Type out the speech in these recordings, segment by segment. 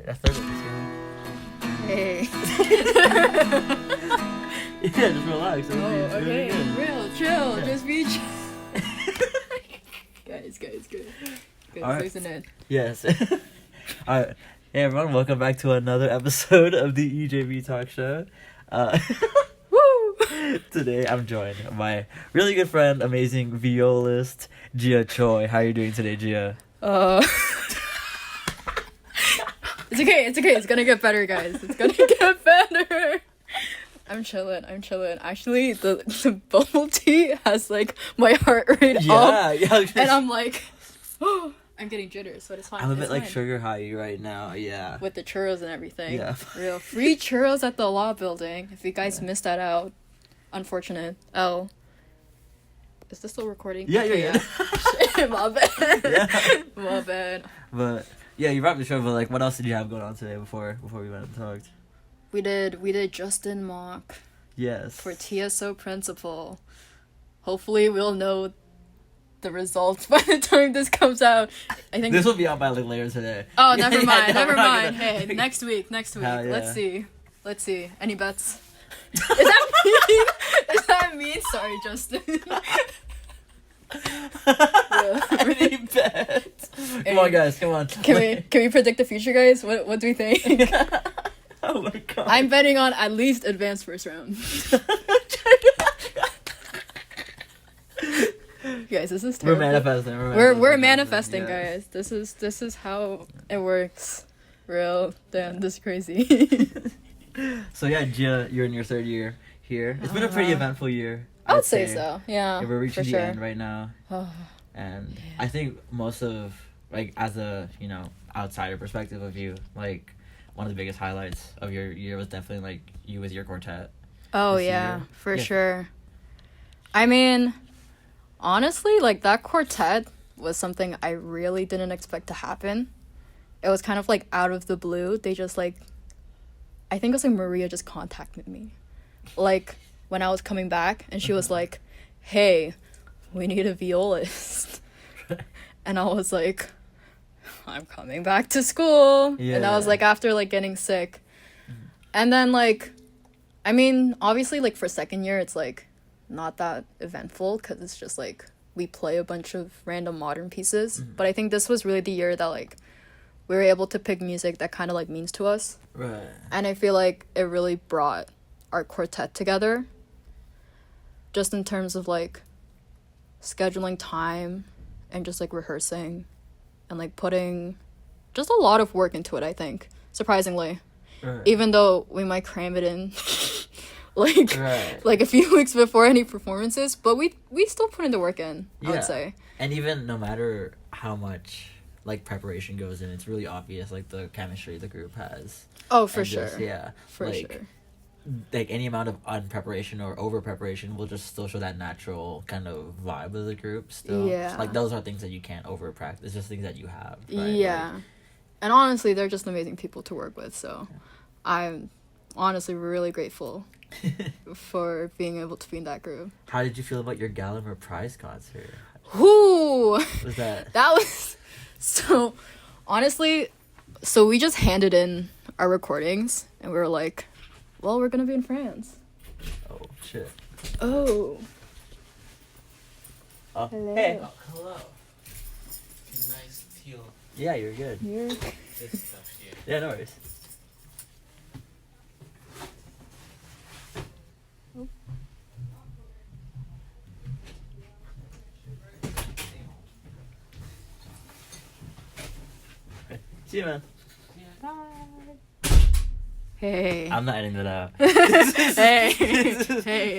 That's third one. Hey. Yeah, just relax. Okay. Real, chill. Yeah. Just be chill. Guys. Good. All right. Listen in. Yes. Alright. Hey everyone, welcome back to another episode of the EJB Talk Show. Woo! Today I'm joined by my really good friend, amazing violist, Choi. How are you doing today, Gia? It's okay. It's gonna get better, guys. It's gonna get better. I'm chilling. Actually, the bubble tea has like my heart rate up. Yeah. And I'm like, oh, I'm getting jitters, but it's fine. I'm a It's bit like fine. sugar high right now. Yeah. With the churros and everything. Yeah. Real free churros at the law building. If you guys missed that out, unfortunate. Oh. Is this still recording? Yeah, okay, yeah. Shit, my bad. Yeah. My bad. But yeah, you brought the show. But like, what else did you have going on today before we went and talked? We did Justin mock Yes. for TSO principal. Hopefully we'll know the results by the time this comes out. I think This will be out by like later today. Oh, never mind. Yeah, Never we're not mind. gonna- Hey, next week. Hell yeah. Let's see. Any bets? Is that mean? Is that mean? Sorry, Justin. Any bet? Come on, guys. Come on. Can we predict the future, guys? What do we think? Oh my god. I'm betting on at least advanced first round. Guys, this is terrible. We're manifesting. We're manifesting, Yes. guys. This is how it works. Real. Damn, this is crazy. So yeah, Gia, you're in your third year here. It's been a pretty eventful year. I would say so. Yeah. We're reaching for the sure. end right now, and I think most of like as a outsider perspective of you, like one of the biggest highlights of your year was definitely like you with your quartet. Oh this yeah, year. for Yeah. sure. I mean, honestly, like that quartet was something I really didn't expect to happen. It was kind of like out of the blue. They just like, I think it was like Maria just contacted me, like when I was coming back, and she was like, "Hey, we need a violist," and I was like, I'm coming back to school. And that was like after like getting sick. And then like, I mean, obviously like for second year it's like not that eventful because it's just like we play a bunch of random modern pieces. But I think this was really the year that like we were able to pick music that kind of like means to us. Right. And I feel like it really brought our quartet together, just in terms of like scheduling time and just like rehearsing and like putting just a lot of work into it, I think, surprisingly. Right. Even though we might cram it in like Right. like a few weeks before any performances, but we still put in the work in, I Yeah. would say. And even no matter how much like preparation goes in, it's really obvious like the chemistry the group has. Oh, for And sure. just, yeah. For like, sure. Like any amount of unpreparation or over preparation will just still show that natural kind of vibe of the group still. Yeah. Like those are things that you can't over practice. It's just things that you have. Right? Yeah. And honestly, they're just amazing people to work with, so I'm honestly really grateful for being able to be in that group. How did you feel about your Gallagher Prize concert? Whoo! Was that That was so honestly, so we just handed in our recordings and we were like, well, we're gonna be in France. oh shit. Oh. Oh Hello. hey. Oh, hello. Nice teal. Yeah, you're good. You're This stuff here. Yeah, no worries. See you, man. Hey. I'm not editing that out. Hey. Hey,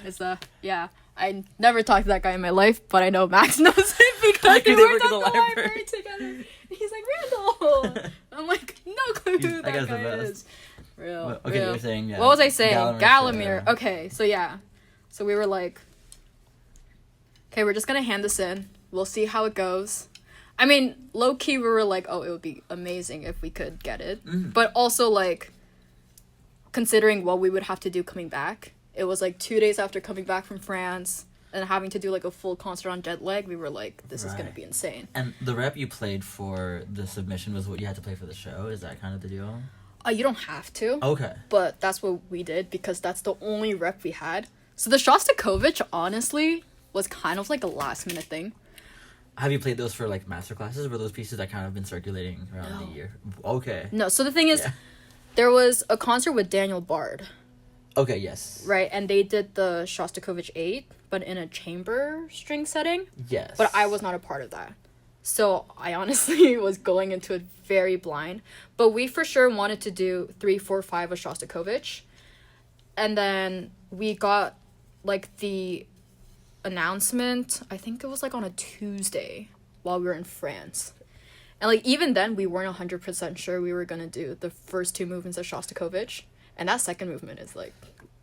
it's the yeah. I never talked to that guy in my life, but I know Max knows it because we They worked work at at the the library library. together. He's like, Randall. I'm like, no clue who That that guy's the guy best. is. Real. Well, okay, you real. were saying, yeah. What was I saying? Gallagher, Gallimere. yeah. Okay, so yeah. So we were like, okay, we're just gonna hand this in. We'll see how it goes. I mean, low key, we were like, oh, it would be amazing if we could get it. Mhm. But also, like, considering what we would have to do coming back, it was like 2 days after coming back from France. and having to do like a full concert on jet lag, we were like, this is gonna be insane. And the rep you played for the submission was what you had to play for the show? Is that kind of the deal? You don't have to. Okay. But that's what we did because that's the only rep we had. So the Shostakovich, honestly, was kind of like a last minute thing. Have you played those for like master classes? Were those pieces that kind of been circulating around the year? Okay. No, so the thing is, there was a concert with Daniel Bard. Okay, yes. Right, and they did the Shostakovich 8, but in a chamber string setting. Yes. But I was not a part of that. So I honestly was going into it very blind. But we for sure wanted to do 3, 4, 5 with Shostakovich. And then we got like the announcement, I think it was like on a Tuesday while we were in France. And like even then we weren't 100% sure we were going to do the first 2 movements of Shostakovich. And that second movement is like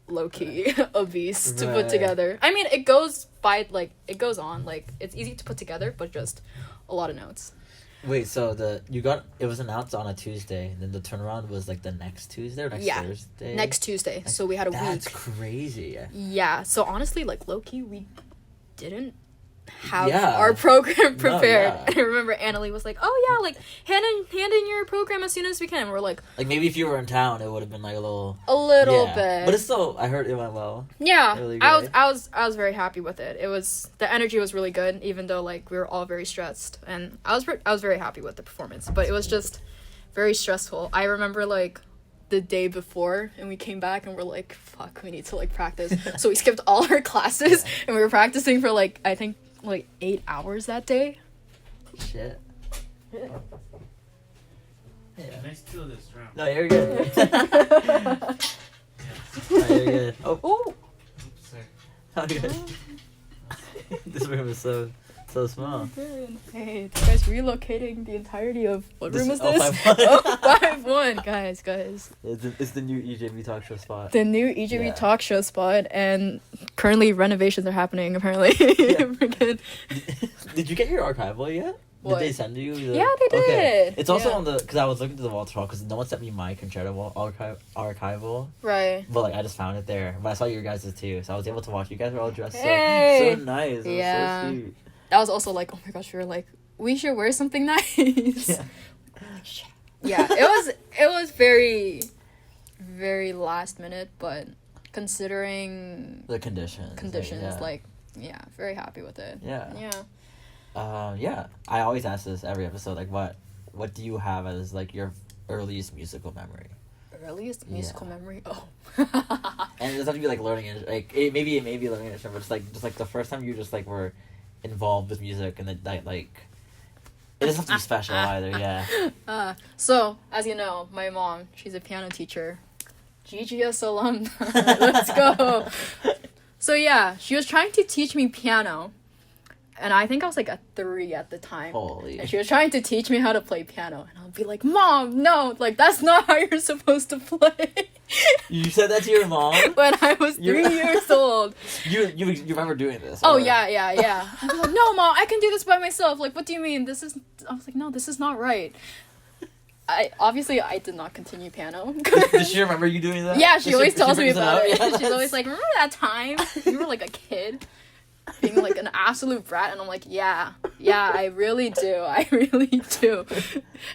low-key a beast to put together. I mean, it goes on, like it's easy to put together, but just a lot of notes. Wait, so it was announced on a Tuesday, and then the turnaround was like the next Tuesday or next Thursday? Next Tuesday. So we had a week. That's crazy. Yeah. So honestly, like low-key, we didn't have our program prepared. No, I remember Annalie was like, "Oh yeah, like hand in your program as soon as we can." And we're like maybe if you were in town, it would have been like a little bit. But it's still, I heard it went well. Yeah, really I was very happy with it. It was, the energy was really good, even though like we were all very stressed, and I was very happy with the performance. But it was just very stressful. I remember like the day before, and we came back and we're like, "Fuck, we need to like practice." So we skipped all our classes, and we were practicing for like I think like 8 hours that day. Shit. Yeah. Nice till this round. No, you're good. Yes. No, you're good. Oh, Oops, sorry. how good. This room is so small. Hey, you guys relocating the entirety of what room is this? 051. 051, guys. It's the new EJB talk show spot. The new EJB talk show spot, and currently renovations are happening. Apparently, Did you get your archival yet? What? Did they send you? Yeah, they did. Okay. It's also on the, because I was looking to the Walter Hall because no one sent me my concerto archival. Right. But like I just found it there. But I saw your guys' too, so I was able to watch. You guys were all dressed Hey. so nice. It Yeah. was so sweet. That was also like, oh my gosh, we were like, we should wear something nice. Yeah. Yeah, it was very, very last minute, but considering The conditions. like, yeah, very happy with it. Yeah. Yeah. Yeah. I always ask this every episode. Like, what do you have as like your earliest musical memory? Earliest musical memory? Oh. And it doesn't have to be like learning it. Like it may be learning an instrument, but just like the first time you just like were involved with music, and then like it doesn't have to be special either. Yeah. So as you know, my mom, she's a piano teacher, GGS alum. Let's go. So yeah, she was trying to teach me piano, and I think I was like a 3 at the time. Holy. And she was trying to teach me how to play piano, and I'll be like, "Mom, no, like that's not how you're supposed to play." You said that to your mom? When I was 3 years old. You remember doing this? Oh or? yeah. I was like, "No, Mom, I can do this by myself." Like, what do you mean? I was like, "No, this is not right." I did not continue piano. Did she remember you doing that? Yeah, she always tells me about it. Yeah, She's always like, "Remember that time you were like a kid being like an absolute brat?" And I'm like, yeah, I really do.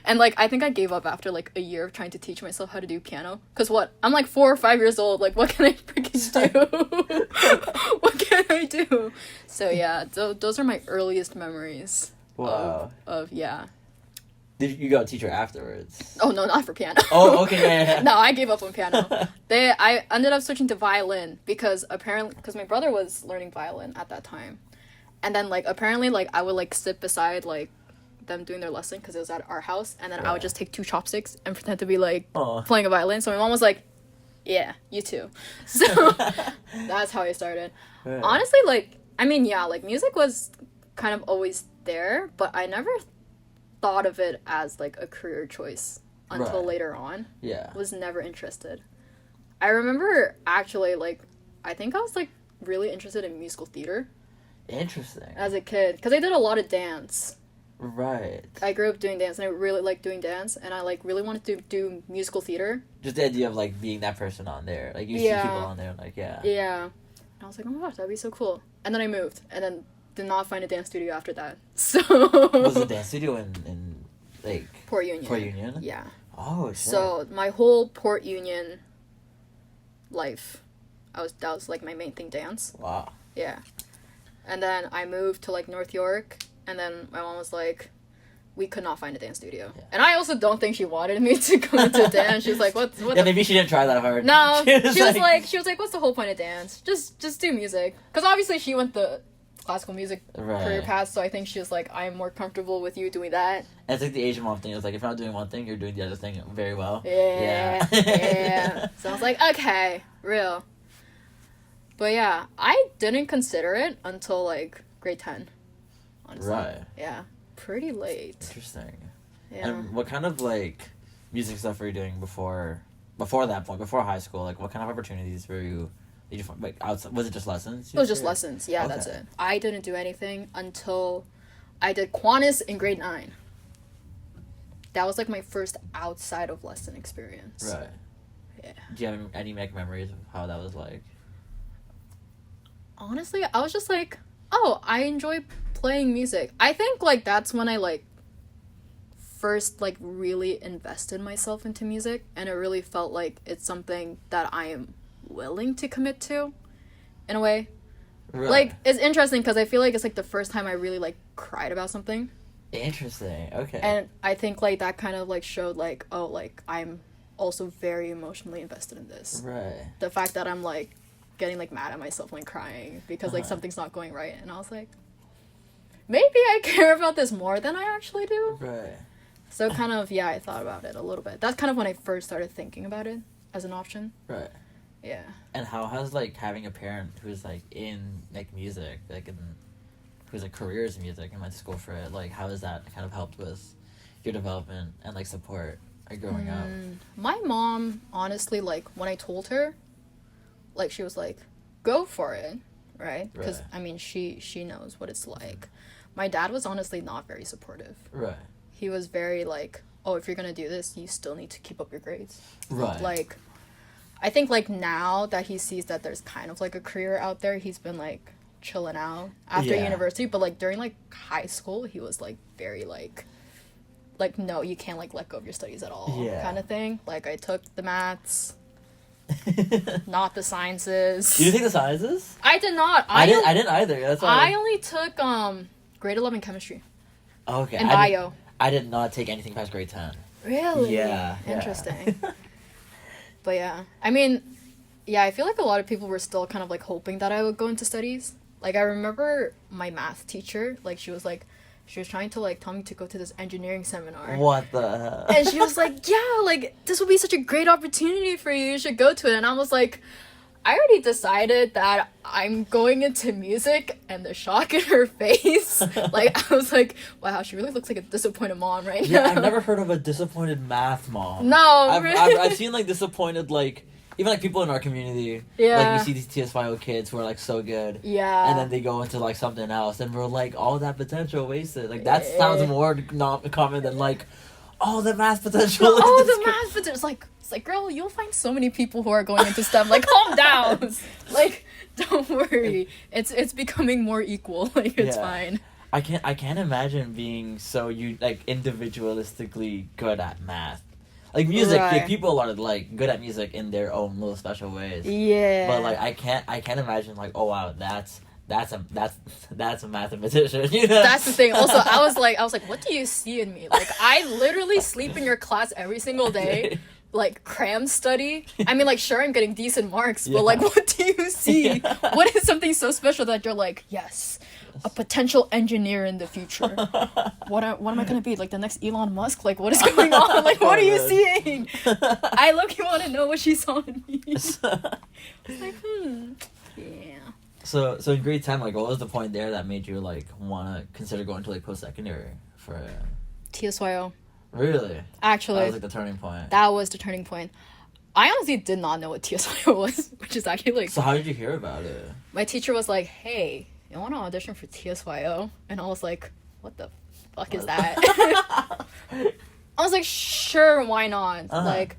And like, I think I gave up after like a year of trying to teach myself how to do piano. Cause what? I'm like 4 or 5 years old. Like, what can I freaking do? What can I do? So yeah, those are my earliest memories. Wow. Of yeah. Did you got a teacher afterwards? Oh no, not for piano. Oh, okay, yeah. No, I gave up on piano. I ended up switching to violin because my brother was learning violin at that time, and then like apparently like I would like sit beside like them doing their lesson because it was at our house, and then I would just take 2 chopsticks and pretend to be like playing a violin. So my mom was like, "Yeah, you too." So that's how I started. Yeah. Honestly, like I mean, yeah, like music was kind of always there, but I never thought of it as like a career choice until later on. Yeah. Was never interested. I remember actually like I think I was like really interested in musical theater. Interesting. As a kid, because I did a lot of dance. Right. I grew up doing dance, and I really liked doing dance, and I like really wanted to do musical theater. Just the idea of like being that person on there, like you see people on there, like yeah. Yeah. And I was like, oh my gosh, that'd be so cool. And then I moved, and then did not find a dance studio after that. So Was the dance studio in like Port Union? Port Union? Yeah. Oh shit. So my whole Port Union life, that was like my main thing, dance. Wow. Yeah. And then I moved to like North York, and then my mom was like, we could not find a dance studio. Yeah. And I also don't think she wanted me to go into dance. She was like, what Yeah, maybe she didn't try that hard. No, she was like, what's the whole point of dance? Just do music. Because obviously she went the classical music career path, so I think she was like, I'm more comfortable with you doing that. And it's like the Asian mom thing. It's like, if you're not doing one thing, you're doing the other thing very well. Yeah. Yeah. So I was like, okay, real. But yeah, I didn't consider it until like grade 10. Honestly. Right. Yeah. Pretty late. Interesting. Yeah. And what kind of like music stuff were you doing before that point, before high school? Like, what kind of opportunities were you? Did you find, like, outside? Was it just lessons? It was just lessons. Yeah, okay. That's it. I didn't do anything until I did Kiwanis in grade 9. That was like my first outside of lesson experience. Right. Yeah. Do you have any memories of how that was like? Honestly, I was just like, oh, I enjoy playing music. I think like that's when I like first like really invested myself into music, and it really felt like it's something that I am willing to commit to in a way. Right. Like, it's interesting because I feel like it's like the first time I really like cried about something. Interesting. Okay. And I think like that kind of like showed like, oh, like I'm also very emotionally invested in this. Right. The fact that I'm like getting like mad at myself when crying because like something's not going right, and I was like, maybe I care about this more than I actually do. Right. So kind of, yeah, I thought about it a little bit. That's kind of when I first started thinking about it as an option. Right. Yeah. And how has like having a parent who's like in like music, like who's like careers in music and went to school for it, like how has that kind of helped with your development and like support like growing up? My mom, honestly, like when I told her, like she was like, go for it, right? Because I mean she knows what it's like. My dad was honestly not very supportive. Right. He was very like, oh, if you're gonna do this, you still need to keep up your grades. Right. Like, I think like now that he sees that there's kind of like a career out there, he's been like chilling out after university. But like during like high school, he was like very like no, you can't like let go of your studies at all, kind of thing. Like I took the maths. Not the sciences. You didn't take the sciences? I did not. I didn't either. That's why I only took grade 11 chemistry. Okay. And bio. I did not take anything past grade 10. Really? Yeah. Interesting. But yeah, I mean, yeah, I feel like a lot of people were still kind of like hoping that I would go into studies. Like I remember my math teacher, like she was trying to like tell me to go to this engineering seminar. What the hell? And she was like, yeah, like this would be such a great opportunity for you. You should go to it. And I was like, I already decided that I'm going into music, and the shock in her face, like I was like, wow, she really looks like a disappointed mom right now. Yeah, I've never heard of a disappointed math mom. No, I've seen like disappointed like even like people in our community. Yeah. Like you see these TSYO kids who are like so good. Yeah. And then they go into like something else, and we're like, all that potential wasted. Like that sounds more common than like, all the math potential. Oh, the math potential. It's like, girl, you'll find so many people who are going into STEM. Like, calm down. Like, don't worry. It's becoming more equal. Like, it's fine. I can't imagine being so like individualistically good at math. Like music, like, people are like good at music in their own little special ways. Yeah. But like I can't imagine like, oh wow, that's a mathematician. You know? That's the thing. Also, I was like, what do you see in me? Like, I literally sleep in your class every single day. Like, cram study. I mean, like, sure, I'm getting decent marks, but like, what do you see? What is something so special that you're like, yes, a potential engineer in the future? What am I gonna be? Like the next Elon Musk? Like, what is going on? Like, what are you seeing? I low-key want to know what she saw in me. Like, yeah. So in grade 10, like, what was the point there that made you like want to consider going to like post-secondary for TSYO? Really? Actually, that was like the turning point. That was the turning point. I honestly did not know what TSYO was, which is actually like. So how did you hear about it? My teacher was like, "Hey, you want to audition for TSYO?" And I was like, "What the fuck is that?" I was like, "Sure, why not?" Like,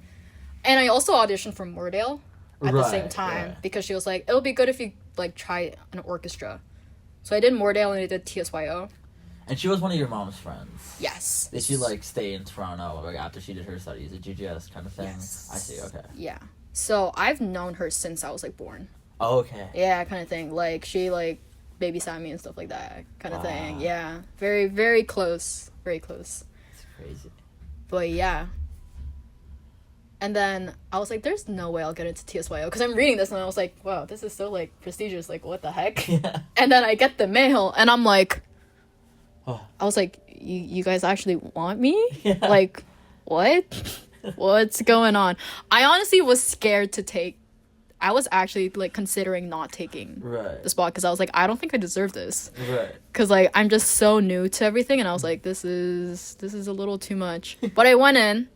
and I also auditioned for Moordale. at the same Right, time yeah. because she was like, it'll be good if you like try an orchestra. So I did Moordale and I did TSYO. And she was one of your mom's friends. Yes. Did she like stay in Toronto like after she did her studies at GGS kind of thing? Yes. I see. Okay. Yeah. So I've known her since I was like born. Oh, okay. Yeah, kind of thing. Like she like babysat me and stuff like that kind of thing. Wow. Yeah. Very, very close. Very close. It's crazy. But yeah. And then I was like, there's no way I'll get into TSYO. Because I'm reading this and I was like, wow, this is so like prestigious. Like, what the heck? Yeah. And then I get the mail and I'm like, Oh. I was like, you guys actually want me? Yeah. Like, what? What's going on? I honestly was scared to take. I was actually like considering not taking Right. the spot because I was like, I don't think I deserve this. Right. Because like I'm just so new to everything and I was like, this is a little too much. But I went in.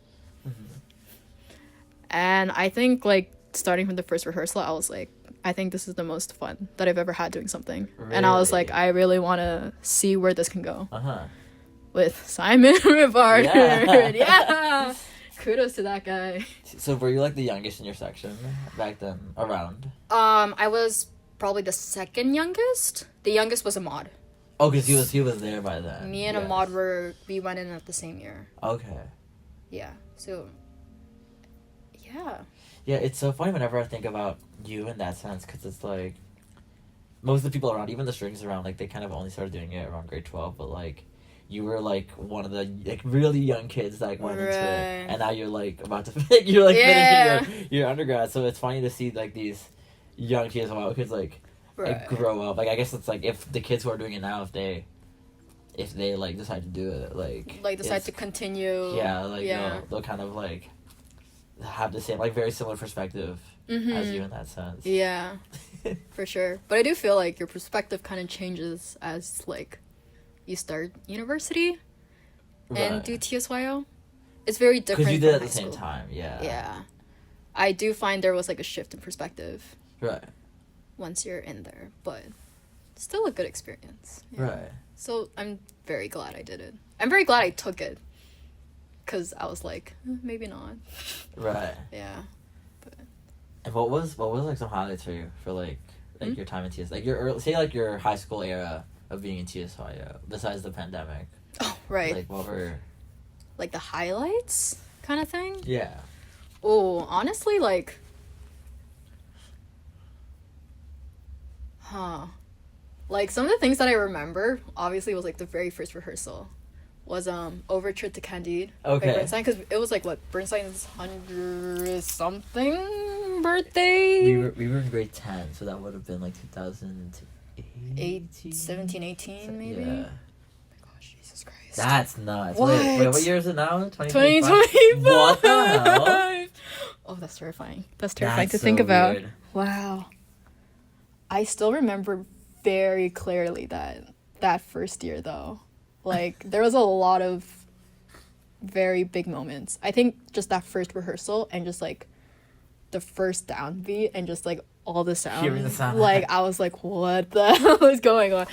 And I think like starting from the first rehearsal, I was like, I think this is the most fun that I've ever had doing something. And I was like, Really? I really want to see where this can go Uh-huh. with Simon Rivard. Yeah. Yeah. Kudos to that guy. So were you like the youngest in your section back then? Around? I was probably the second youngest. The youngest was Ahmad. Oh, because he was there by then. Me and Yes. Ahmad we went in at the same year. Okay. Yeah. So yeah. Yeah, it's so funny whenever I think about you in that sense, because it's like most of the people around, even the strings around, like they kind of only started doing it around grade 12, but like you were like one of the like really young kids that like, went into it, Right. and now you're like about to you're like Yeah. finishing your undergrad, so it's funny to see like these young TSYO kids like grow up. Like I guess it's like if the kids who are doing it now, if they like decide to do it, like decide it's- to continue. yeah, like Yeah. they'll kind of like have the same like very similar perspective as you in that sense. Yeah, for sure. But I do feel like your perspective kind of changes as like you start university and do TSYO. It's very different. Because you did it at from the high same school. time, yeah. Yeah, I do find there was like a shift in perspective Right. once you're in there, but still a good experience. Yeah. Right. So I'm very glad I did it. I'm very glad I took it. Because I was like, maybe not. Right. Yeah. And what was like some highlights for you for like your time in TS, like your say like your high school era of being in TSYO besides the pandemic? Oh, right. Like what were Like the highlights kind of thing? Yeah. Oh, honestly, like, like some of the things that I remember obviously was like the very first rehearsal was Overture to Candide Okay. by Bernstein, because it was like what Bernstein's 100 something birthday. We were in grade 10, so that would have been like 2008 17, 18 maybe. Yeah. Gosh, Jesus Christ. That's nuts. What? Wait, what year is it now? 2025. What the hell? Oh, that's terrifying. That's terrifying That's to think so about. weird. Wow. I still remember very clearly that first year though. Like there was a lot of very big moments. I think just that first rehearsal and just like the first downbeat and just like all the sound. Hearing the sound. Like I was like, what the hell is going on?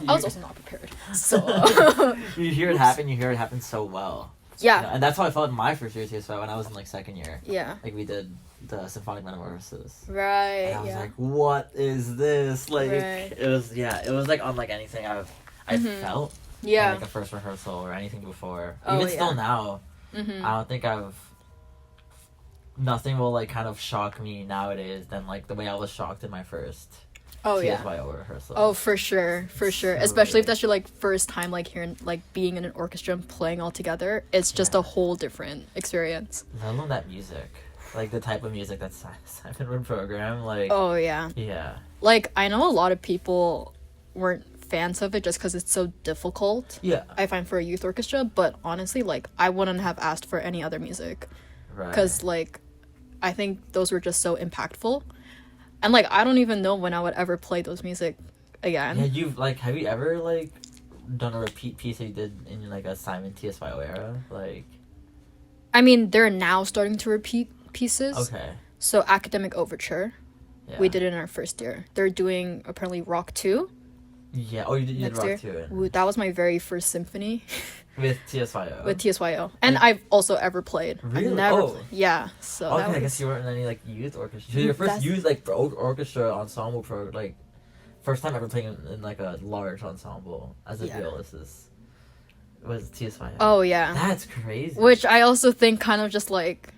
I was also not prepared. So You hear it happen. You hear it happen so well. yeah. You know, and that's how I felt in my first year too. So when I was in like second year, Yeah. like we did the symphonic metamorphosis. Right. And I was yeah. like, "What is this?" Like, Right. it was like unlike anything I felt in yeah. like a first rehearsal or anything before. Oh, Even yeah. still now, Mhm. I don't think nothing will like kind of shock me nowadays than like the way I was shocked in my first Oh yeah. TSYO rehearsal. Oh, for sure, for sure. So Especially if weird. that's your like first time like hearing like being in an orchestra and playing all together. It's just Yeah. a whole different experience. Let alone that music, like the type of music that Simon would program. Like, Oh yeah. yeah, Like I know a lot of people weren't fans of it just because it's so difficult. yeah, I find for a youth orchestra, but honestly, like I wouldn't have asked for any other music right. because like I think those were just so impactful, and like I don't even know when I would ever play those music again. yeah, have you ever like done a repeat piece that you did in like a Simon TSYO era? Like, I mean, they're now starting to repeat pieces. okay, So Academic Overture, yeah. we did it in our first year. They're doing apparently Rock 2 Yeah. Oh, you did next rock year. too. Ooh, that was my very first symphony. With TSYO. with TSYO, and I've also ever played. Really? I've never Oh. yeah. So Okay, that I was, guess you weren't in any like youth orchestra. So your first That's- youth like orchestra ensemble like first time ever playing in like a large ensemble as a Yeah. violist was TSYO. oh yeah, That's crazy. which I also think kind of just like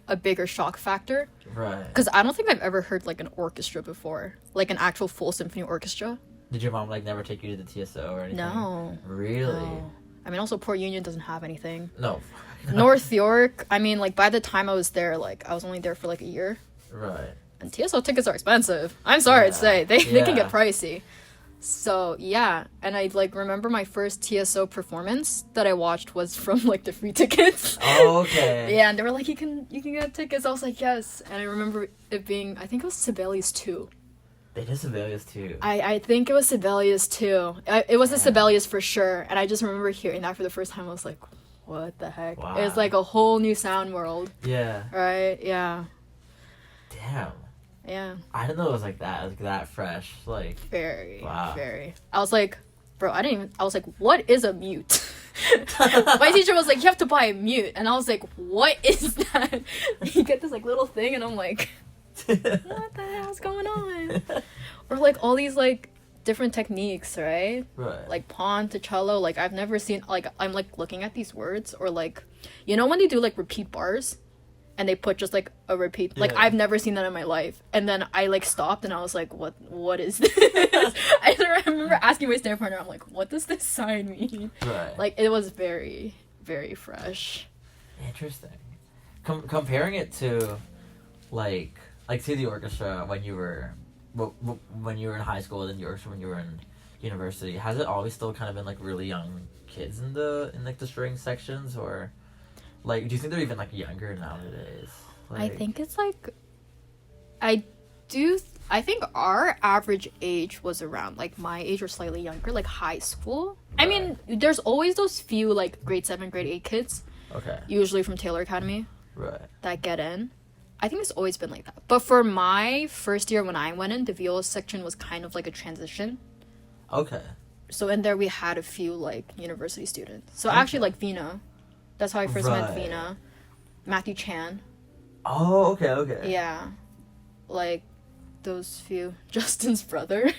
a bigger shock factor, Right. because I don't think I've ever heard like an orchestra before, like an actual full symphony orchestra. Did your mom like never take you to the TSO or anything? No. Really? No. I mean, also Port Union doesn't have anything. No. North York, I mean, like by the time I was there, like I was only there for like a year, Right. and TSO tickets are expensive. I'm sorry to Yeah. say, they can Yeah. get pricey. So yeah, and I like remember my first TSO performance that I watched was from like the free tickets. Oh, okay. Yeah, and they were like, you can get tickets. I was like, yes, and I remember it being, I think it was Sibelius 2. They did Sibelius too. I think it was Sibelius 2. It was a Yeah. Sibelius for sure, and I just remember hearing that for the first time. I was like, what the heck? Wow. It was like a whole new sound world, Yeah. right? Yeah, Damn. yeah, I didn't know it was like that fresh. Like, very, Wow. very. I was like, bro, I was like, what is a mute? My teacher was like, you have to buy a mute, and I was like, what is that? You get this like little thing, and I'm like, what the hell's going on? Or like all these like different techniques, right? right. Like pawn to cello, like I've never seen, like I'm like looking at these words, or like, you know when they do like repeat bars and they put just like a repeat, like Yeah. I've never seen that in my life. And then I like stopped and I was like, what is this? I remember asking my stand partner, I'm like, what does this sign mean? Right. Like it was very, very fresh. Interesting. Comparing it to, like to the orchestra when you were, when you were in high school, and the orchestra when you were in university. Has it always still kind of been like really young kids in like the string sections, or like do you think they're even like younger nowadays? I think it's like, I think our average age was around like my age or slightly younger, like high school. I mean, there's always those few like grade 7, grade 8 kids, Okay. usually from Taylor Academy, Right. that get in. I think it's always been like that. But for my first year when I went in, the viola section was kind of like a transition. Okay. So in there we had a few like university students. So actually like Vina. That's how I first met Right. Vina. Matthew Chan. Oh, okay, okay. Yeah. Like those few. Justin's brother.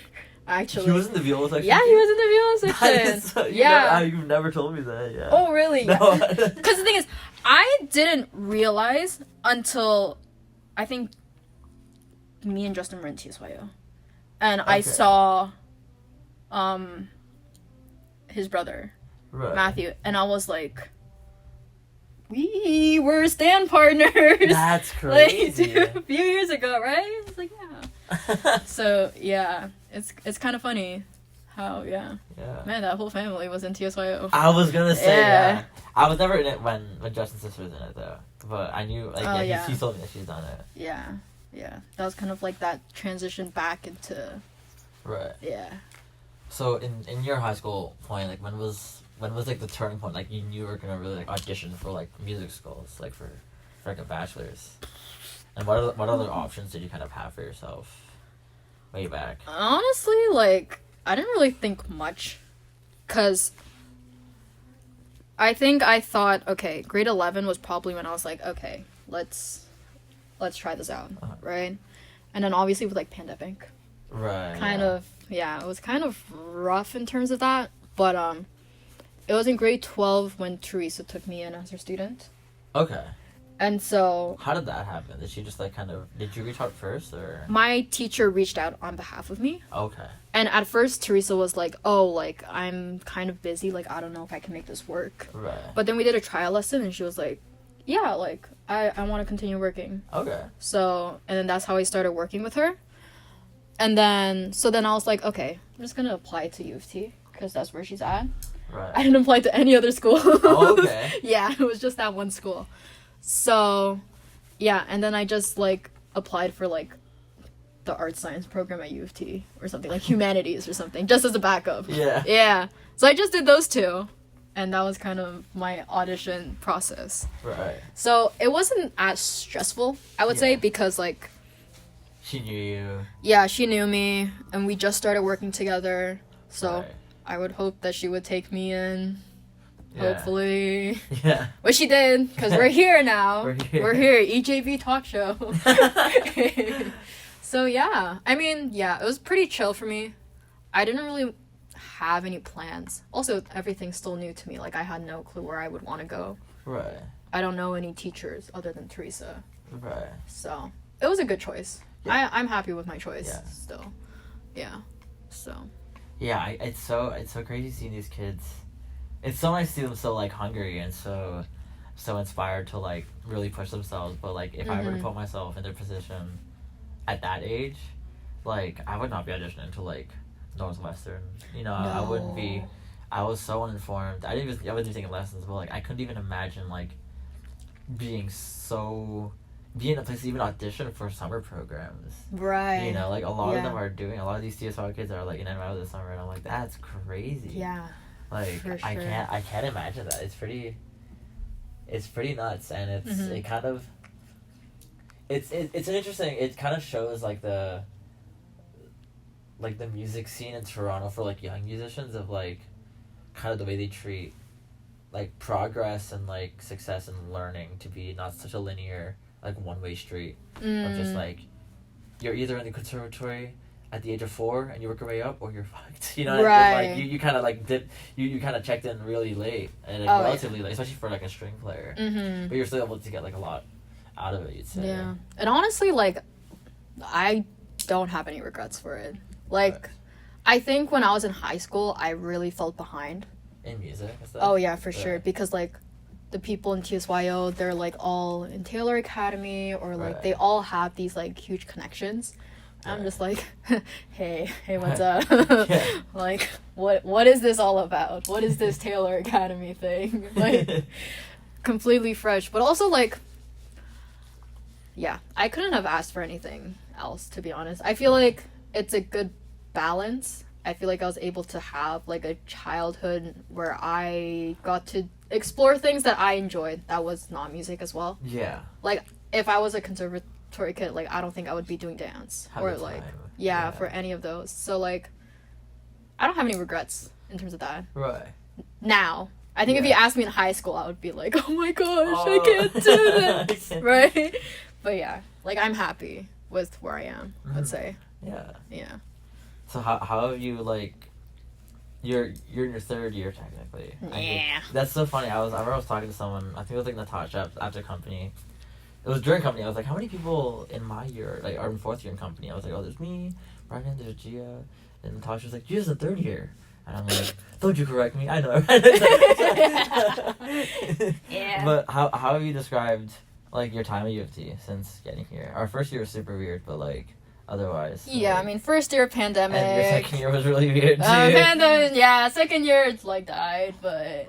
Actually. He was in the viola section. Yeah, he was in the viola section. That is so, Yeah. you've never told me that. Yeah. Oh, really? No. Because the thing is, I didn't realize until I think me and Justin were in TSYO. And I Okay. saw his brother, Right. Matthew, and I was like, we were stand partners. That's like crazy. a few years ago, right? I was like, yeah. So yeah, it's kind of funny how yeah. man, that whole family was in TSYO. I was gonna say Yeah. yeah. I was never in it when Justin's sister was in it though, but I knew like Oh, yeah, yeah. She told me that she's done it. Yeah, that was kind of like that transition back into Right. yeah. So in your high school point, like when was like the turning point? Like you knew you were gonna really like audition for like music schools, like for like a bachelor's. And what other options did you kind of have for yourself way back? Honestly, like I didn't really think much, cause I think I thought, okay, grade 11 was probably when I was like, okay, let's try this out, Uh-huh. right? And then obviously with like pandemic, Right. kind yeah. of it was kind of rough in terms of that, but it was in grade 12 when Teresa took me in as her student, Okay. and so How did that happen? Did she just like did you reach out first or? my teacher reached out on behalf of me. Okay. And at first, Teresa was like, oh, like, I'm kind of busy. Like, I don't know if I can make this work. Right. But then we did a trial lesson, and she was like, yeah, like, I want to continue working. Okay. So, and then that's how I started working with her. And then, so then I was like, okay, I'm just going to apply to U of T, because that's where she's at. Right. I didn't apply to any other school. Oh, okay. Yeah, it was just that one school. So, yeah, and then I just, like, applied for, like, the art science program at U of T or something, like humanities or something, just as a backup. Yeah. Yeah. So I just did those two, and that was kind of my audition process. Right. So it wasn't as stressful, I would say, Yeah. because, like, She knew you. yeah, she knew me, and we just started working together, so Right. I would hope that she would take me in. Hopefully. Yeah. Which she did, because we're here now. We're here. We're here. EJB talk show. So, yeah. I mean, yeah, it was pretty chill for me. I didn't really have any plans. Also, everything's still new to me. Like, I had no clue where I would want to go. Right. I don't know any teachers other than Teresa. Right. So, it was a good choice. Yeah. I'm happy with my choice Yeah. still. Yeah. So. Yeah, it's so crazy seeing these kids. It's so nice to see them so like hungry and so inspired to like really push themselves. But like if I were to put myself in their position at that age, like I would not be auditioning to like Northwestern. You know, I wouldn't be. I was so uninformed. I wasn't even taking lessons, but like I couldn't even imagine like being in a place to even audition for summer programs. Right. You know, like a lot of them are doing. A lot of these CSY kids are like in and out of the summer, and I'm like, that's crazy. Yeah. Like For I sure. can't imagine that. It's pretty nuts, and it kind of. It's an interesting. It kind of shows like the music scene in Toronto for like young musicians of like, kind of the way they treat, like progress and like success and learning to be not such a linear like one-way street of just like you're either in the conservatory at the age of 4 and you work your way up or you're fucked, you know. Right. Like you kind of like dip you kind of checked in really late and like, relatively late, especially for like a string player, but you're still able to get like a lot out of it, you'd say. Yeah. And honestly, like, I don't have any regrets for it. Like, Right. I think when I was in high school, I really felt behind. In music and stuff. Oh, yeah, for Right. sure. Because, like, the people in TSYO, they're, like, all in Taylor Academy, or, like, Right. they all have these, like, huge connections. I'm Right. just like, hey, what's up? Yeah. Like, what is this all about? What is this Taylor Academy thing? Like, completely fresh. But also, like, yeah, I couldn't have asked for anything else, to be honest. I feel like it's a good balance. I feel like I was able to have, like, a childhood where I got to explore things that I enjoyed that was not music as well. Yeah. Like, if I was a conservatory kid, like, I don't think I would be doing dance. Have or, the like, time. yeah, for any of those. So, like, I don't have any regrets in terms of that. Right. Now. I think if you Yeah. asked me in high school, I would be like, oh my gosh, Oh. I can't do this. I can't. Right? But yeah, like, I'm happy with where I am, I'd say. Yeah. Yeah. So how have you like you're in your 3rd year technically. Yeah. That's so funny. I remember I was talking to someone, I think it was like Natasha after company. It was during company. I was like, how many people in my year like are in 4th year in company? I was like, oh, there's me, Brian, there's Gia, and Natasha was like, Gia's in 3rd year. And I'm like, don't you correct me, I know. Yeah. But how have you described like your time at U of T since getting here? Our first year was super weird, but like otherwise. Yeah, like, I mean, first year pandemic. and your 2nd year was really weird too. Pandemic, yeah, 2nd year it's like died, but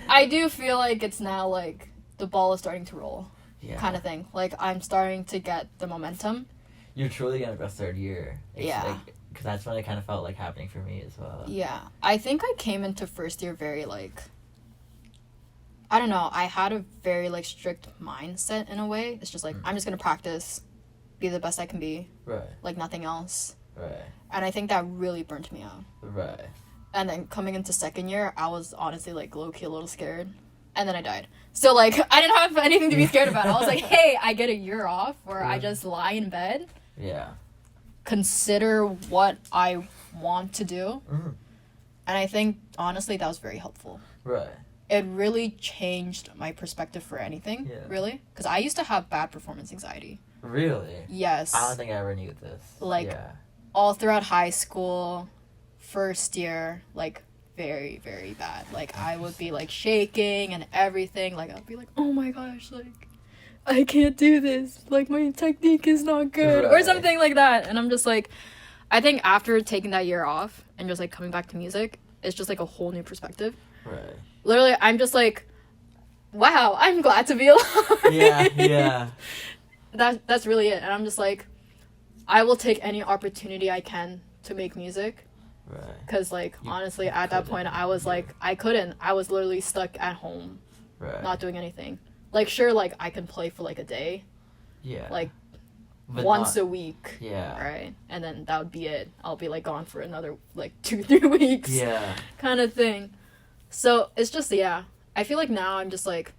I do feel like it's now like the ball is starting to roll, Yeah. kind of thing. Like, I'm starting to get the momentum. You're truly gonna go 3rd year. Yeah. Because that's when it kind of felt like happening for me as well. Yeah, I think I came into first year very, like, I don't know, I had a very, like, strict mindset in a way. It's just like, I'm just gonna practice, be the best I can be, Right. like nothing else. Right. And I think that really burnt me out. Right. And then coming into 2nd year, I was honestly, like, low-key a little scared. And then I died. So, like, I didn't have anything to be scared about. I was like, hey, I get a year off where I just lie in bed, Yeah. consider what I want to do. Mhm. And I think, honestly, that was very helpful. Right. It really changed my perspective for anything, Yeah. really. Because I used to have bad performance anxiety. Really? Yes. I don't think I ever knew this. Like, yeah. all throughout high school, first year, like, very, very bad. Like, I would be, like, shaking and everything. Like, I'd be like, oh my gosh, like, I can't do this. Like, my technique is not good. Or Right. something like that. And I'm just like, I think after taking that year off and just, like, coming back to music, it's just, like, a whole new perspective. Right. Literally, I'm just like, wow, I'm glad to be alive. Yeah. Yeah. That's really it. And I'm just like, I will take any opportunity I can to make music. Right. Because, like, You honestly, at that point, I was like, I couldn't. I was literally stuck at home, Right. not doing anything. Like, sure, like, I can play for, like, a day, Yeah. like, But once not- a week. Yeah. Right? And then that would be it. I'll be, like, gone for another, like, 2-3 weeks. Yeah. Kind of thing. So it's just, yeah. I feel like now I'm just like,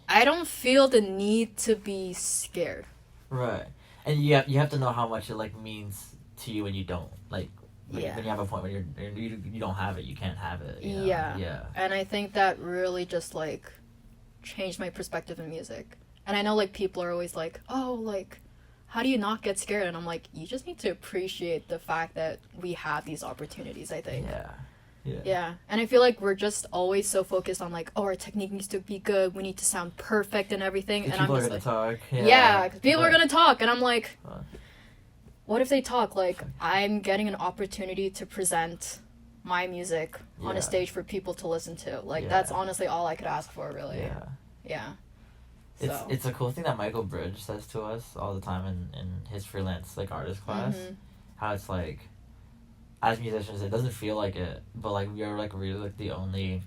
I don't feel the need to be scared. Right. And you have to know how much it like means to you when you don't like when, Yeah. when you have a point when you don't have it, you can't have it. You know? Yeah. Yeah. And I think that really just like changed my perspective in music. And I know like people are always like, oh, like, how do you not get scared? And I'm like, you just need to appreciate the fact that we have these opportunities, I think. Yeah. Yeah. Yeah. And I feel like we're just always so focused on like, oh, our technique needs to be good. We need to sound perfect and everything. And I'm People are just gonna like, talk. yeah, because people are But- going to talk. And I'm like, Uh. what if they talk? Like, I'm getting an opportunity to present my music on Yeah. a stage for people to listen to. Like, Yeah. that's honestly all I could ask for, really. Yeah. Yeah. It's So. it's a cool thing that Michael Bridge says to us all the time in his freelance like artist class. Mhm. How it's like, as musicians, it doesn't feel like it, but like we are like really like the only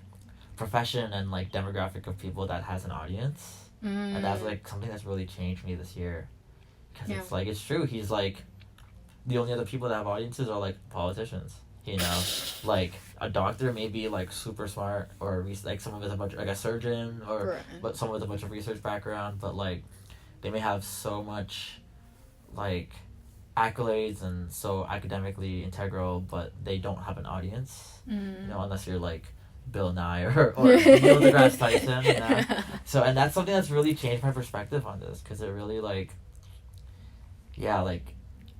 profession and like demographic of people that has an audience, and that's like something that's really changed me this year, because Yeah. it's like it's true. He's like, the only other people that have audiences are like politicians. You know, like a doctor may be like super smart or like someone with a bunch like a surgeon or Right. but someone with a bunch of research background, but like they may have so much like accolades and so academically integral, but they don't have an audience. Mm. You know, unless you're like Bill Nye or Neil deGrasse Tyson. You know? So and that's something that's really changed my perspective on this, because it really like, yeah, like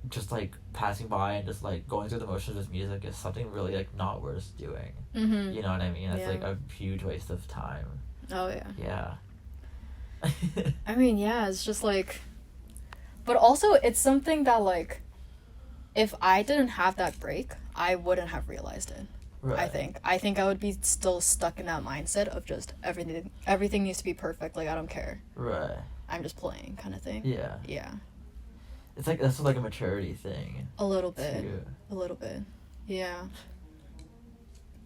just like passing by and just like going through the motions with music is something really like not worth doing. Mhm. You know what I mean? It's Yeah. like a huge waste of time. Oh, yeah. Yeah. I mean, yeah, it's just like, but also it's something that like, if I didn't have that break, I wouldn't have realized it. Right. I think I would be still stuck in that mindset of just everything needs to be perfect. Like, I don't care. Right. I'm just playing, kind of thing. Yeah. Yeah, It's like that's like a maturity thing. a little bit. Too. A little bit. Yeah.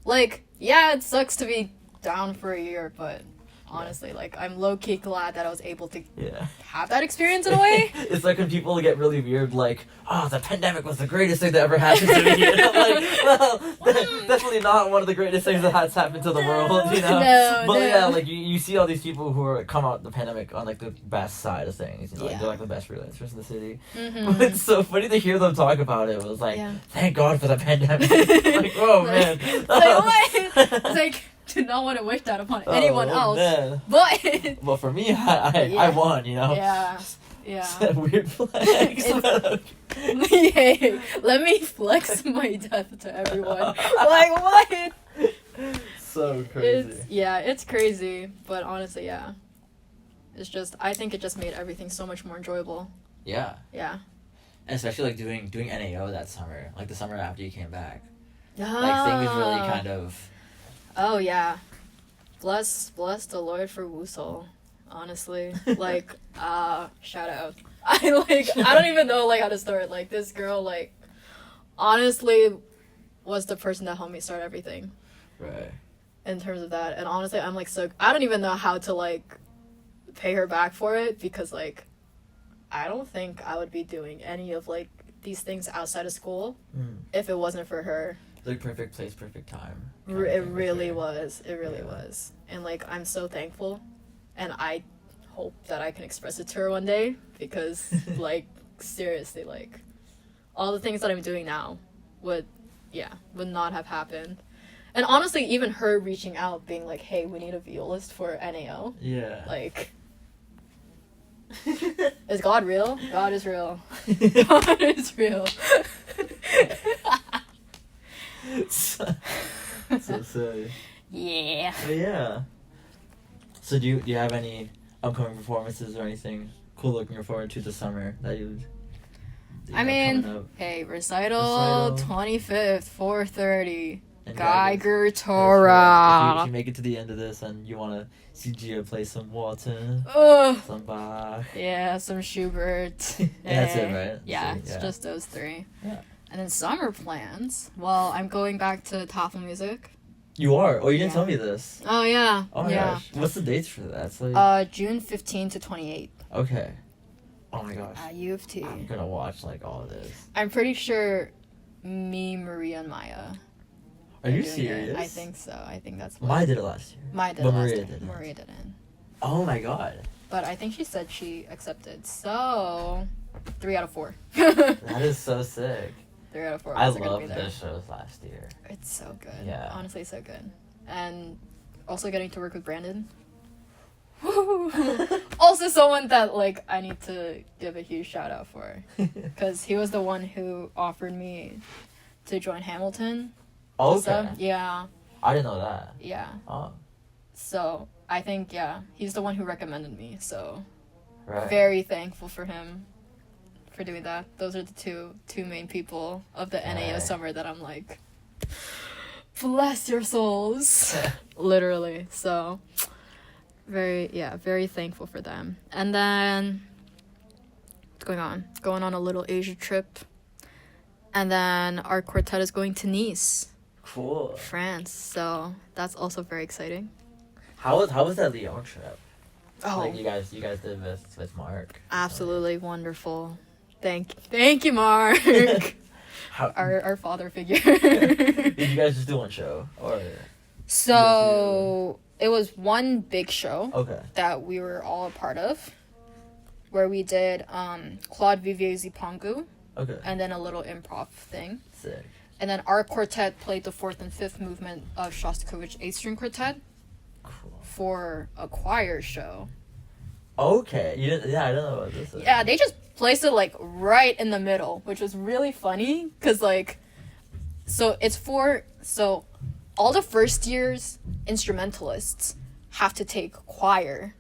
Like, yeah, it sucks to be down for a year, but honestly, like, I'm low-key glad that I was able to Yeah. have that experience in a way. It's like when people get really weird, like, oh, the pandemic was the greatest thing that ever happened to me. And I'm like, well, definitely not one of the greatest things that has happened to the world, you know? No, But no. yeah, like, you see all these people who are come out the pandemic on, like, the best side of things, you know? Like, Yeah. they're, like, the best freelancers in the city. Mhm. But it's so funny to hear them talk about it. It was like, Yeah. thank God for the pandemic. Like, oh, man. It's like, what? It's like, do not want to wish that upon anyone Oh, else. man. But Well, for me, I Yeah. won, you know? yeah, It's yeah. a weird flex. Yay! Let me flex my death to everyone. Like, what? So crazy. It's crazy, but honestly, yeah. It's just, I think it just made everything so much more enjoyable. Yeah. Yeah. And especially like doing NAO that summer, like the summer after you came back. Like Ah. things really kind of Oh yeah. Bless the Lord for Woosol. Honestly. Like, shout out. I don't even know like how to start. Like, this girl, like, honestly was the person that helped me start everything right. in terms of that. And honestly, I'm like, so I don't even know how to like pay her back for it, because like I don't think I would be doing any of like these things outside of school if it wasn't for her. Like perfect place, perfect time. It really was. It really Yeah. was. And like, I'm so thankful, and I hope that I can express it to her one day, because like, seriously, like, all the things that I'm doing now would not have happened. And honestly, even her reaching out, being like, hey, we need a violist for NAO, Yeah. like, is God real? God is real. God is real. so silly. Yeah. But yeah. So do you have any upcoming performances or anything cool looking forward to this summer that you? I mean, coming up? hey, recital Recital. 25th, 4:30. And Geiger If Torah. you make it to the end of this and you want to see Gia play some Walton, Ugh. some Bach. Yeah, some Schubert. And that's it, Eh. right? Yeah, So, it's just those three. Yeah. And then summer plans. Well, I'm going back to Tafel music. You are? Oh, you didn't Yeah. tell me this. Oh yeah. Oh my yeah. gosh. What's the dates for that? It's like, June 15 to 28. okay. Oh my gosh. At U of T. I'm gonna watch like all of this. I'm pretty sure me, Maria, and Maya. Are you They're doing it. serious? I think so. I think that's what. Maya did it last year. Maya did But last Maria year. didn't. Maria didn't. Oh my god. But I think she said she accepted. So, 3 out of 4. That is so sick. 3 out of 4. I was gonna be loved there. the shows last year. It's so good. Yeah. Honestly, so good. And also getting to work with Brandon. Also someone that, like, I need to give a huge shout out for. Because he was the one who offered me to join Hamilton. Okay. So, yeah. I didn't know that. Yeah. Oh, So, I think, yeah, he's the one who recommended me. So, right. very thankful for him for doing that. Those are the two main people of the NAO Right. summer that I'm like, bless your souls. Literally. So, very thankful for them. And then, what's going on? Going on a little Asia trip. And then our quartet is going to Nice, Cool. France. So, that's also very exciting. How was that Lyon trip? Oh, Like you guys did with Mark. absolutely wonderful. Thank you, Mark. How our father figure. did you guys just do one show or? So it was one big show Okay. that we were all a part of, where we did Claude Vivier's Pongu Okay. and then a little improv thing. Sick. And then our quartet played the 4th and 5th movement of Shostakovich 8-string quartet Cool. for a choir show. Okay. You didn't? Yeah, I don't know about this. Yeah, they just placed it like right in the middle, which was really funny because like, so all the first years instrumentalists have to take choir.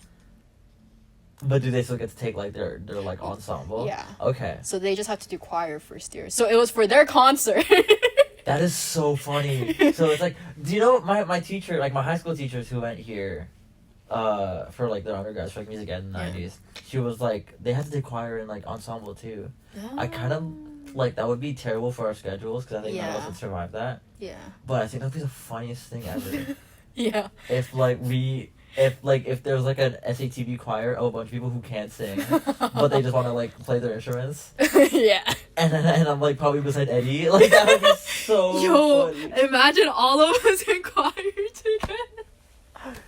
But do they still get to take like their like ensemble? Yeah. Okay. So they just have to do choir first year. So it was for their concert. That is so funny. So it's like, do you know my teacher, like my high school teachers who went here, for like their undergrads for like music ed in the Yeah. 90s, she was like, they had to do choir and like ensemble too. I kind of like that would be terrible for our schedules because I think none of us Yeah. would survive that. Yeah. But I think that'd be the funniest thing ever. Yeah. if there's like an SATB choir of a bunch of people who can't sing, but they just want to like play their instruments, Yeah. and I'm like probably beside Eddie, like that would be so Yo, funny. imagine all of us in choir together.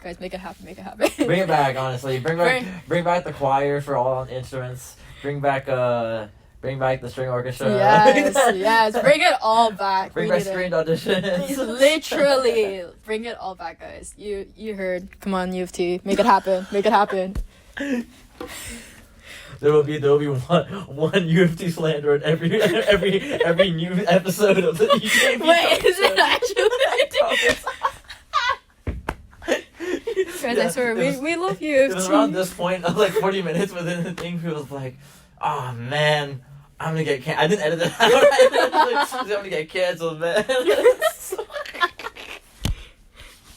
Guys, make it happen. Make it happen. Bring it back, honestly. Bring back the choir for all instruments. Bring back the string orchestra. Yes. Bring it all back. Bring We back need it. screened auditions. Literally, bring it all back, guys. You heard. Come on, U of T. Make it happen. Make it happen. There will be one U of T slander in every new episode of the EJB. Wait, is it actually? Guys, I swear, we love U It of was T. around this point, like 40 minutes within the thing, he was like, "Oh man, I'm gonna get I didn't edit it out. I was like, I'm gonna get canceled, man."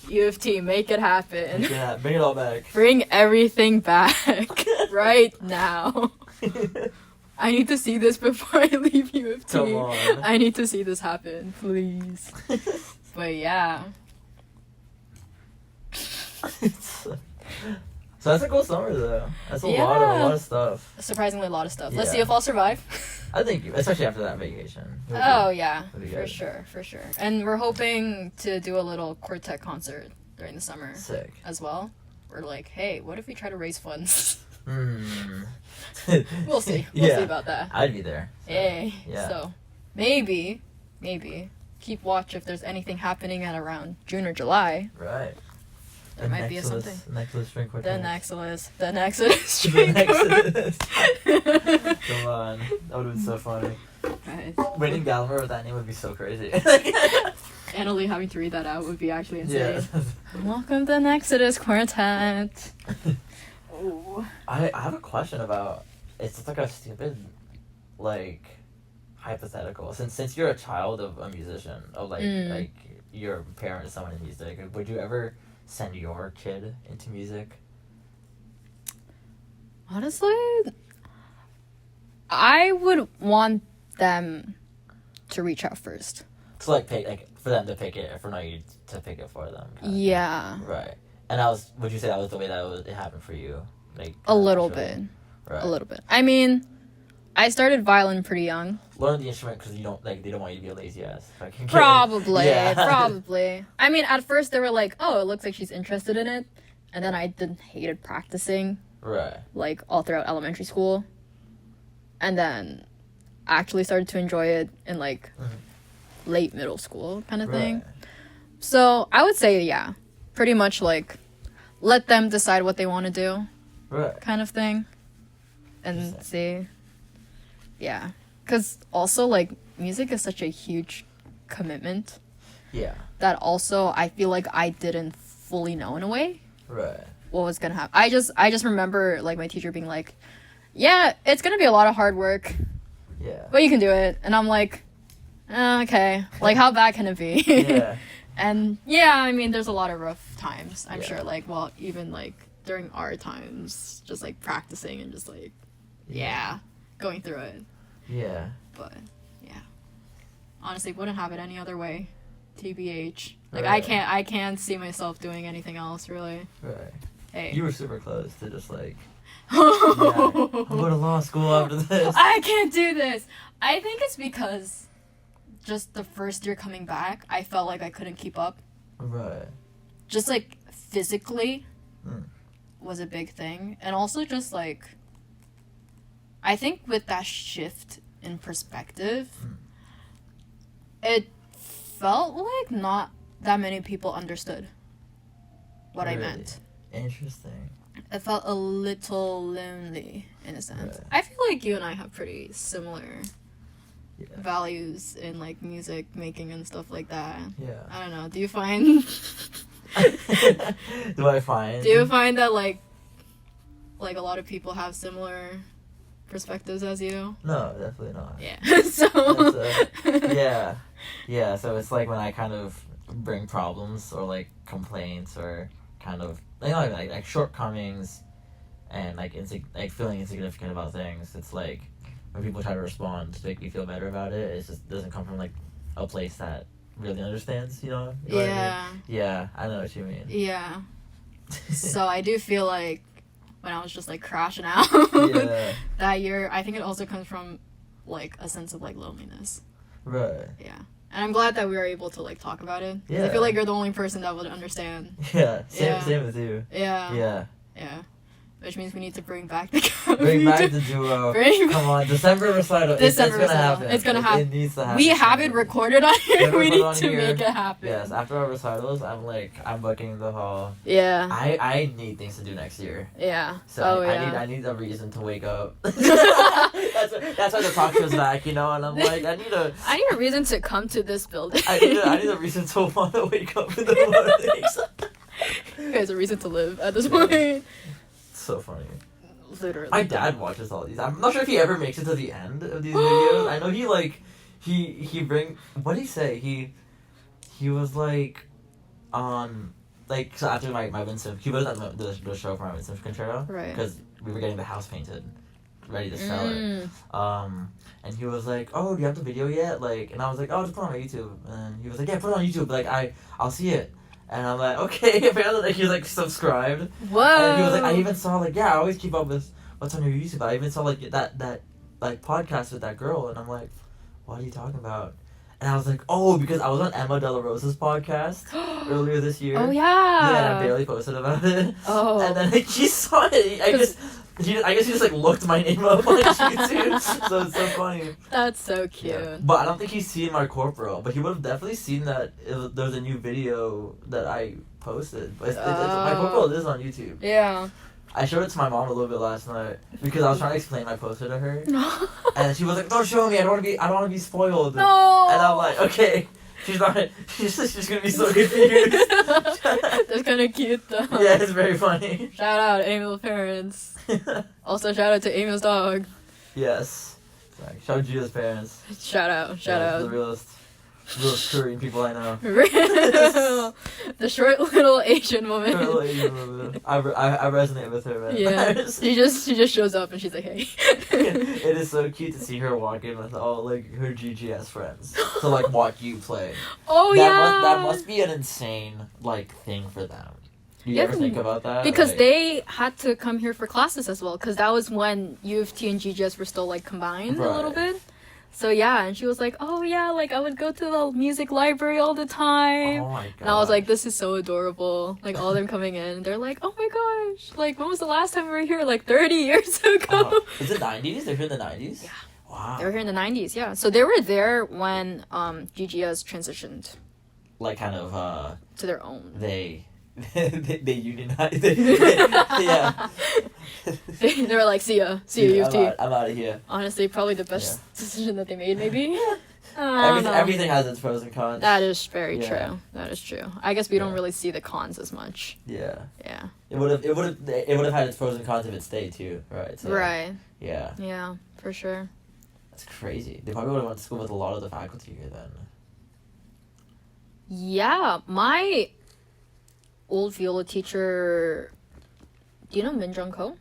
U of T, make it happen. Yeah, bring it all back. Bring everything back right now. I need to see this before I leave U of T. Come on. I need to see this happen, please. But yeah. So that's a cool summer though. That's a Yeah. lot of stuff. Surprisingly a lot of stuff. Let's Yeah. see if I'll survive. I think, especially after that vacation. It'll be- Oh yeah, it'll be for good. sure. And we're hoping to do a little quartet concert during the summer Sick. as well. We're like, hey, what if we try to raise funds? Hmm. We'll see. We'll Yeah. see about that. I'd be there. So, Yay. Yeah. So maybe keep watch if there's anything happening at around June or July. Right. There might be something. Nexus string The quartet. Nexus The string Nexus. Come on. That would have been so funny. Guys, Winning Gallagher with that name would be so crazy. Annalie having to read that out would be actually insane. Yeah. Welcome to Nexus Quartet. Oh. I have a question about, it's just like a stupid, like, hypothetical. Since you're a child of a musician, of like your parent is someone in music, would you ever send your kid into music? Honestly, I would want them to reach out first. To like pick, like for them to pick it, for not you to pick it for them. kind of thing. Yeah, Right. And would you say that was the way it happened for you? Like a little naturally? bit. Right. A little bit. I mean, I started violin pretty young. Learn the instrument because you don't like they don't want you to be a lazy ass. Fucking kid. Probably, Yeah. probably. I mean, at first they were like, "Oh, it looks like she's interested in it," and then I hated practicing Right. like all throughout elementary school, and then actually started to enjoy it in like late middle school kind of thing. Right. So I would say, yeah, pretty much like let them decide what they want to do, Right. kind of thing, and Interesting. see. Yeah, because also like music is such a huge commitment Yeah. that also I feel like I didn't fully know in a way Right. what was gonna happen. I just remember like my teacher being like, "Yeah, it's gonna be a lot of hard work, Yeah. but you can do it." And I'm like, okay, like how bad can it be? Yeah. And yeah, I mean, there's a lot of rough times. I'm Yeah. sure, like, well, even like during our times, just like practicing and just like, yeah, going through it. Yeah. But yeah, honestly, wouldn't have it any other way. TBH. Like Right. I can't see myself doing anything else really. Right. Hey. You were super close to just like, yeah, I'm going to law school after this. I can't do this. I think it's because just the first year coming back, I felt like I couldn't keep up. Right. Just like physically Mm. was a big thing. And also just like I think with that shift in perspective, it felt like not that many people understood what I Really? meant. Interesting. It felt a little lonely in a sense. Right. I feel like you and I have pretty similar Yeah. values in like music making and stuff like that. Yeah. I don't know. Do you find Do I find? do you find that like a lot of people have similar perspectives as you? No, definitely not. Yeah. So That's, yeah. Yeah, so it's like when I kind of bring problems or like complaints or kind of like shortcomings and like like feeling insignificant about things. It's like when people try to respond to make me feel better about it, it just doesn't come from like a place that really understands, you know? You know what I mean? yeah. Yeah, I know what you mean. Yeah. So I do feel like when I was just like crashing out Yeah. that year, I think it also comes from like a sense of like loneliness. Right. Yeah. And I'm glad that we were able to like talk about it. 'Cause I Yeah. feel like you're the only person that would understand. Yeah. Yeah. Same with you. Yeah. Yeah. Yeah. Which means we need to bring back the Bring back the duo. Bring Come on, December recital. December it's gonna recital. happen. It's gonna happen. It needs to happen. We have it recorded on Yeah, here. We record need on to here. make it happen. Yes, after our recitals, I'm booking the hall. Yeah. I need things to do next year. Yeah. So oh I yeah. need a reason to wake up. that's why the talk show's back, you know. And I'm like, I need a reason to come to this building. I need a reason to want to wake up in the mornings. You guys a reason to live at this point. So funny. Literally. My dad watches all these. I'm not sure if he ever makes it to the end of these videos. I know he like he bring what did he say? He was like like so after my Winston he was at the show for my Winston concerto Right. because we were getting the house painted, ready to sell it. Mm. And he was like, "Oh, do you have the video yet?" Like, and I was like, "Oh, just put it on my YouTube." And he was like, "Yeah, put it on YouTube. Like, I'll see it." And I'm like, "Okay." Apparently, like, he was like subscribed. Whoa. And he was like, I even saw like, yeah, I always keep up with what's on your YouTube. I even saw like that like podcast with that girl, and I'm like, what are you talking about? And I was like, oh, because I was on Emma De La Rosa's podcast earlier this year. Oh yeah. Yeah, and I barely posted about it. Oh. And then like, he saw it. I guess he just like looked my name up on YouTube. So it's so funny. That's so cute. Yeah. But I don't think he's seen my corporal. But he would have definitely seen that there was a new video that I posted. But my corporal is on YouTube. Yeah. I showed it to my mom a little bit last night because I was trying to explain my poster to her, and she was like, "Don't show me. I don't want to be spoiled." No. And I'm like, "Okay." She's not. She's gonna be so confused. That's kind of cute though. Yeah, it's very funny. Shout out Emil's parents. Also shout out to Emil's dog. Yes. Sorry. Shout out to Gio's parents. Shout out. The realest Korean people I know. The short little Asian woman. I resonate with her, man. Yeah. She just shows up and she's like, hey. It is so cute to see her walk in with all like her GGS friends to like watch you play. Oh That yeah. That must be an insane like thing for them. Do you Yeah, ever think about that? because Like, they had to come here for classes as well, because that was when U of T and GGS were still like combined a little Right. bit. So yeah, and she was like, oh yeah, like I would go to the music library all the time. oh my god. And I was like, this is so adorable. Like all them coming in, they're like, oh my gosh, like when was the last time we were here? Like 30 years ago. Is it 90s? They're here in the 90s? Yeah. Wow. They were here in the 90s, yeah. So they were there when GGS transitioned Like kind of to their own. they unionized. Yeah. They were like, see ya, U of T. I'm out of here. Honestly, probably the best decision that they made, maybe. I don't know. Everything has its pros and cons. That is very Yeah. true. That is true. I guess we don't Yeah. really see the cons as much. Yeah. Yeah. It would have had its pros and cons if it stayed too, right? So, Right. Yeah. Yeah, for sure. That's crazy. They probably would have went to school with a lot of the faculty here then. Yeah, my old viola teacher. Do you know Min Jung Ko?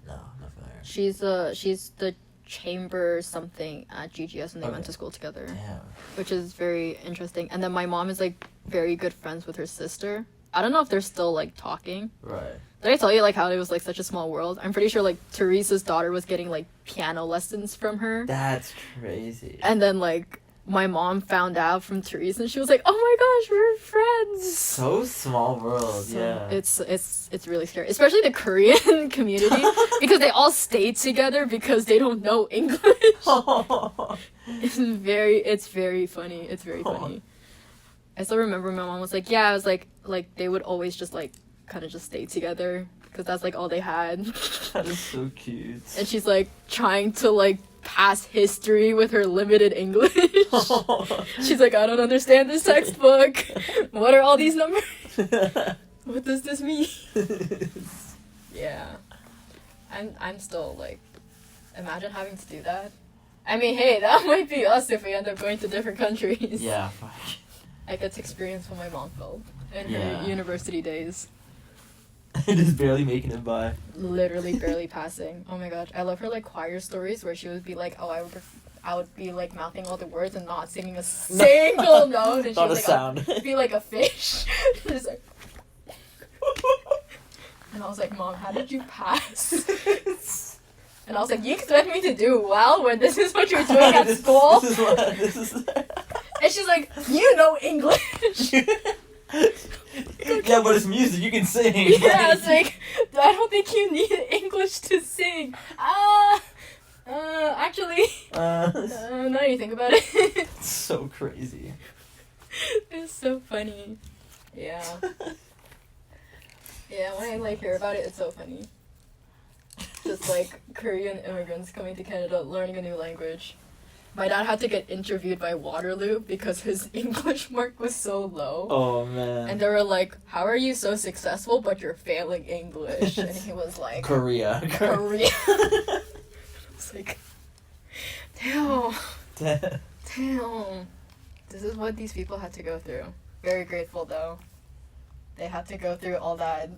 No, not familiar. She's the chamber something at GGS, and they went Okay. to school together, Damn. which is very interesting. And then my mom is like very good friends with her sister. I don't know if they're still like talking. Right. Did I tell you like how it was like such a small world? I'm pretty sure like Teresa's daughter was getting like piano lessons from her. That's crazy. And then like my mom found out from Teresa, and she was like, "Oh my gosh, we're friends." So small world, So yeah. it's really scary, especially the Korean community, because they all stay together because they don't know English. It's very funny. It's very funny. I still remember my mom was like, "Yeah," I was like they would always just like kind of just stay together because that's like all they had. That is so cute. And she's like trying to like pass history with her limited English. She's like, I don't understand this textbook. What are all these numbers? What does this mean? Yeah. I'm still like, imagine having to do that. I mean, hey, that might be us if we end up going to different countries. Yeah, fuck. I get to experience what my mom felt in Yeah. her university days. Just barely making it by. Literally barely passing. Oh my gosh, I love her like choir stories where she would be like, "Oh, I would be like mouthing all the words and not singing a single note," and she Not was a like, sound. "I'll be like a fish." Just like, and I was like, "Mom, how did you pass?" And I was like, "You expect me to do well when this is what you're doing at school?" This is And she's like, "You know English." Yeah, but it's music. You can sing. Yeah, it's like, I don't think you need English to sing. Actually, now you think about it. It's so crazy. It's so funny. Yeah. Yeah, when I like hear about it, it's so funny. Just like Korean immigrants coming to Canada, learning a new language. My dad had to get interviewed by Waterloo because his English mark was so low. Oh man. And they were like, "How are you so successful but you're failing English?" And he was like, Korea. "Korea." I was like, damn. This is what these people had to go through. Very grateful though. They had to go through all that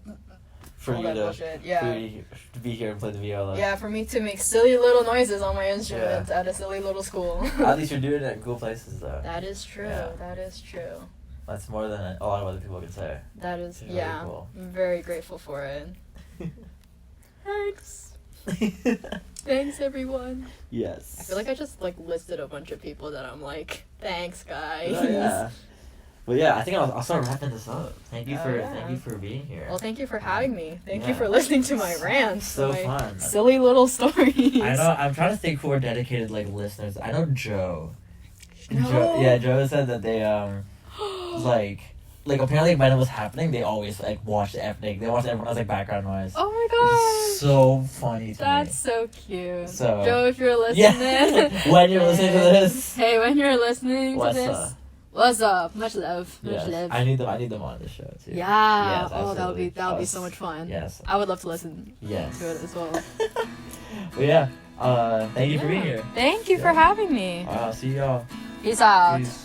For all you that to bullshit. Yeah. for you to be here and play the viola. Yeah, for me to make silly little noises on my instrument at a silly little school. At least you're doing it in cool places though. That is true. Yeah. That is true. That's more than a lot of other people can say. That is, Which is really yeah. cool. I'm very grateful for it. Thanks. Thanks, everyone. Yes. I feel like I just like listed a bunch of people that I'm like, thanks, guys. Oh, yeah. Well, yeah, I think I'll start wrapping this up. Thank you Oh, for yeah. being here. Well, thank you for having me. Thank you Yeah. for listening to my rants. So my fun. Silly little stories. I know. I'm trying to think who are dedicated like listeners. I know Joe. No. Joe said that they like apparently when it was happening, they always like watched everything. They watched everyone as like background noise. Oh my Which is god. so funny to That's me. so cute. So- Joe, if you're listening. Yeah. When you're listening to this. Hey, when you're listening What's to this. up? What's up? Much love. Much Yes. love. I need them on the show too. Yeah. Yes, Oh, that would be absolutely. so much fun. Yes. I would love to listen Yes. to it as well. But yeah. Thank you for being here. Thank you for Yeah. having me. See y'all. Peace out. Peace.